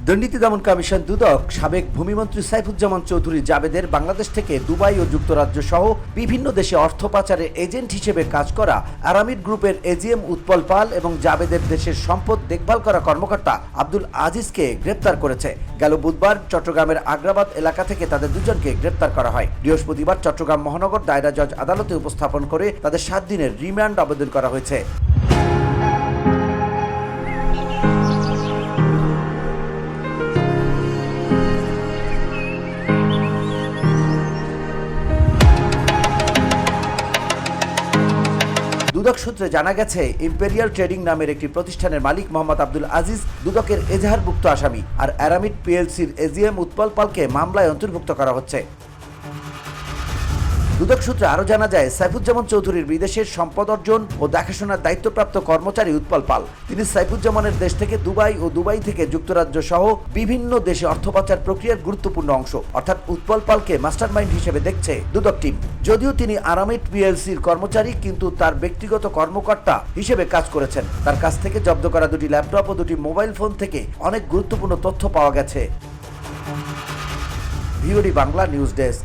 দুর্নীতি দমন কমিশন দুদক সাবেক ভূমিমন্ত্রী সাইফুজ্জামান চৌধুরী জাবেদের বাংলাদেশ থেকে দুবাই ও যুক্তরাজ্য সহ বিভিন্ন দেশে অর্থ পাচারের এজেন্ট হিসেবে কাজ করা আরামিড গ্রুপের এজিএম উৎপল পাল এবং জাবেদের দেশের সম্পদ দেখভাল করা কর্মকর্তা আব্দুল আজিজকে গ্রেপ্তার করেছে। গেল বুধবার চট্টগ্রামের আগ্রাবাদ এলাকা থেকে তাদের দুজনকে গ্রেপ্তার করা হয়। বৃহস্পতিবার চট্টগ্রাম মহানগর দায়রা জজ আদালতে উপস্থাপন করে তাদের 7 দিনের রিমান্ড আবেদন করা হয়েছে। দুদক সূত্রে জানা গেছে, ইম্পেরিয়াল ট্রেডিং নামের একটি প্রতিষ্ঠানের মালিক মোহাম্মদ আব্দুল আজিজ দুদকের এজাহারভুক্ত আসামি, আর আরামিড পিএলসির এজিএম উৎপল পালকে মামলায় অন্তর্ভুক্ত করা হচ্ছে। দুদক সূত্রে আরও জানা যায়, সাইফুজ্জামান চৌধুরীর বিদেশের সম্পদ অর্জন ও দেখাশোনার দায়িত্বপ্রাপ্ত কর্মচারী উৎপল পাল। তিনি সাইফুজ্জামানের দেশ থেকে দুবাই ও দুবাই থেকে যুক্তরাজ্য সহ বিভিন্ন দেশে অর্থ পাচার প্রক্রিয়ার গুরুত্বপূর্ণ অংশ, অর্থাৎ উৎপল পালকে মাস্টারমাইন্ড হিসেবে দেখছে দুদক টিম। যদিও তিনি আরামিড পিএলসির কর্মচারী, কিন্তু তার ব্যক্তিগত কর্মকর্তা হিসেবে কাজ করেছেন। তার কাছ থেকে জব্দ করা 2টি ল্যাপটপ ও 2টি মোবাইল ফোন থেকে অনেক গুরুত্বপূর্ণ তথ্য পাওয়া গেছে। VOD Bangla news desk.